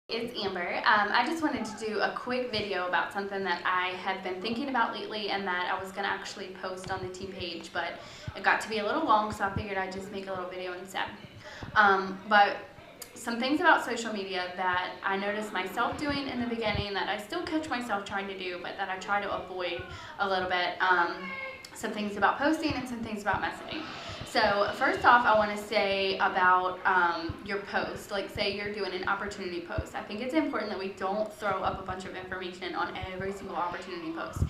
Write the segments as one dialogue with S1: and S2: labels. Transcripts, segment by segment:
S1: It's Amber. I just wanted to do a quick video about something that I have been thinking about lately and that I was going to actually post on the team page, but it got to be a little long, so I figured I'd just make a little video instead. But some things about social media that I noticed myself doing in the beginning that I still catch myself trying to do, but that I try to avoid a little bit. Some things about posting and some things about messaging. So first off, I want to say about your post. Like, say you're doing an opportunity post. I think it's important that we don't throw up a bunch of information on every single opportunity post.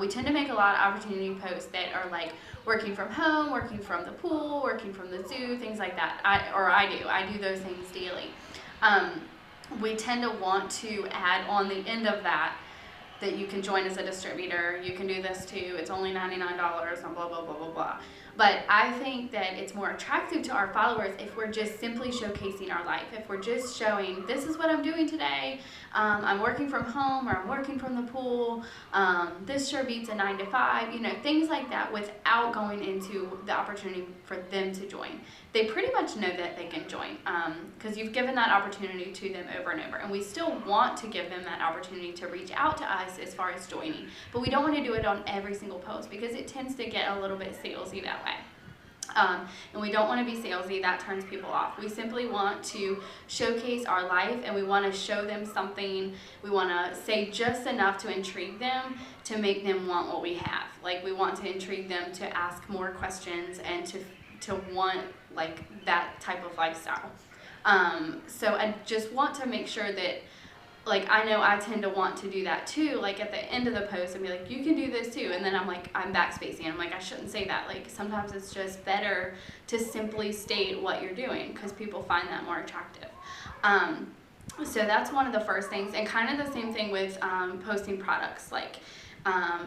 S1: We tend to make a lot of opportunity posts that are like working from home, working from the pool, working from the zoo, things like that. I do those things daily. We tend to want to add on the end of that you can join as a distributor, you can do this too, it's only $99 and blah, blah, blah, blah, blah. But I think that it's more attractive to our followers if we're just simply showcasing our life. If we're just showing, this is what I'm doing today, I'm working from home or I'm working from the pool, this sure beats a 9 to 5, you know, things like that without going into the opportunity for them to join. They pretty much know that they can join because you've given that opportunity to them over and over. And we still want to give them that opportunity to reach out to us as far as joining. But we don't want to do it on every single post because it tends to get a little bit salesy that way. And we don't want to be salesy. That turns people off. We simply want to showcase our life and we want to show them something. We want to say just enough to intrigue them to make them want what we have. Like, we want to intrigue them to ask more questions and to want like that type of lifestyle. So I just want to make sure that, like, I know I tend to want to do that too, like at the end of the post and be like, you can do this too, and then I'm backspacing, I'm like, I shouldn't say that. Like, sometimes it's just better to simply state what you're doing because people find that more attractive. So that's one of the first things, and kind of the same thing with posting products. Like,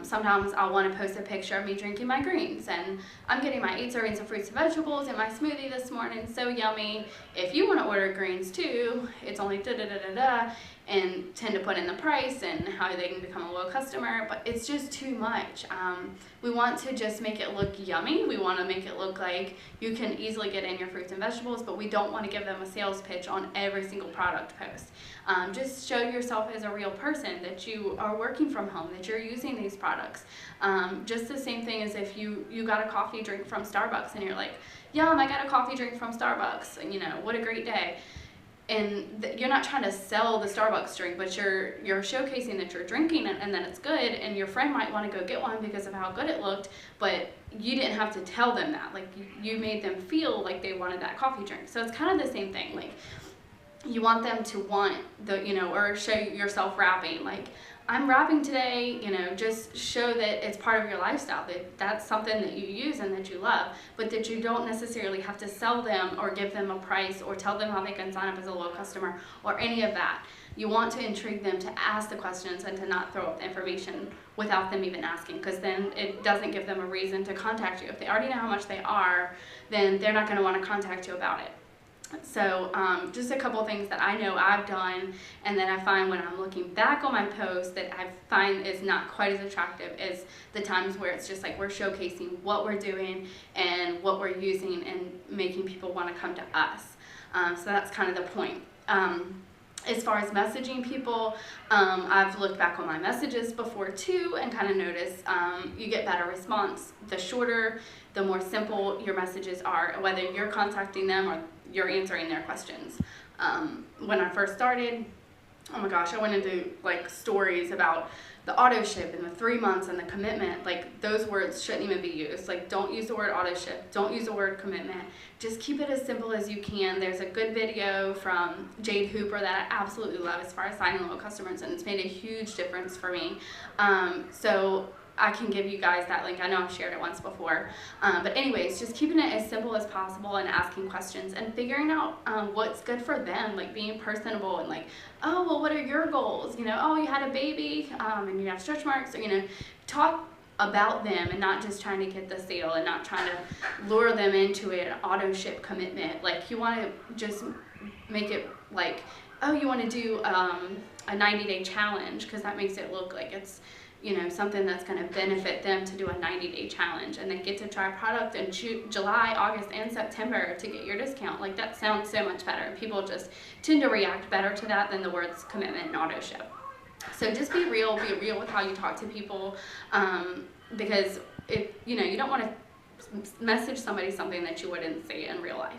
S1: sometimes I'll want to post a picture of me drinking my greens and I'm getting my 8 servings of fruits and vegetables in my smoothie this morning, so yummy. If you want to order greens too, it's only da-da-da-da-da, and tend to put in the price and how they can become a loyal customer, but it's just too much. We want to just make it look yummy. We want to make it look like you can easily get in your fruits and vegetables, but we don't want to give them a sales pitch on every single product post. Just show yourself as a real person, that you are working from home, that you're using these products. Just the same thing as if you got a coffee drink from Starbucks and you're like, yum, I got a coffee drink from Starbucks, and you know, what a great day. And you're not trying to sell the Starbucks drink, but you're showcasing that you're drinking it and that it's good, and your friend might want to go get one because of how good it looked, but you didn't have to tell them that. Like, you made them feel like they wanted that coffee drink. So it's kind of the same thing. Like, you want them to want the, you know, or show yourself rapping. Like, I'm rapping today, you know, just show that it's part of your lifestyle, that that's something that you use and that you love, but that you don't necessarily have to sell them or give them a price or tell them how they can sign up as a loyal customer or any of that. You want to intrigue them to ask the questions and to not throw up the information without them even asking, because then it doesn't give them a reason to contact you. If they already know how much they are, then they're not going to want to contact you about it. So just a couple things that I know I've done and that I find when I'm looking back on my posts that I find is not quite as attractive is the times where it's just like we're showcasing what we're doing and what we're using and making people want to come to us. So that's kind of the point. As far as messaging people, I've looked back on my messages before too and kind of noticed you get better response. The shorter, the more simple your messages are, whether you're contacting them or you're answering their questions. When I first started, oh my gosh, I went into like stories about the auto ship and the 3 months and the commitment. Like, those words shouldn't even be used. Like, don't use the word auto ship, don't use the word commitment. Just keep it as simple as you can. There's a good video from Jade Hooper that I absolutely love as far as signing loyal customers, and it's made a huge difference for me. So I can give you guys that link. I know I've shared it once before. But anyways, just keeping it as simple as possible and asking questions and figuring out what's good for them, like being personable and like, oh, well, what are your goals? You know, oh, you had a baby and you have stretch marks, or, you know, talk about them and not just trying to get the sale and not trying to lure them into an auto ship commitment. Like, you want to just make it like, oh, you want to do a 90-day challenge, because that makes it look like it's you know, something that's going to benefit them to do a 90-day challenge, and they get to try a product in July, August, and September to get your discount. Like, that sounds so much better. People just tend to react better to that than the words commitment and auto ship. So just be real with how you talk to people, because you know, you don't want to message somebody something that you wouldn't say in real life.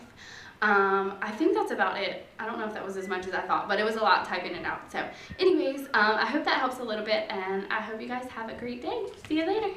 S1: I think that's about it. I don't know if that was as much as I thought, but it was a lot typing it out. So anyways, I hope that helps a little bit, and I hope you guys have a great day. See you later.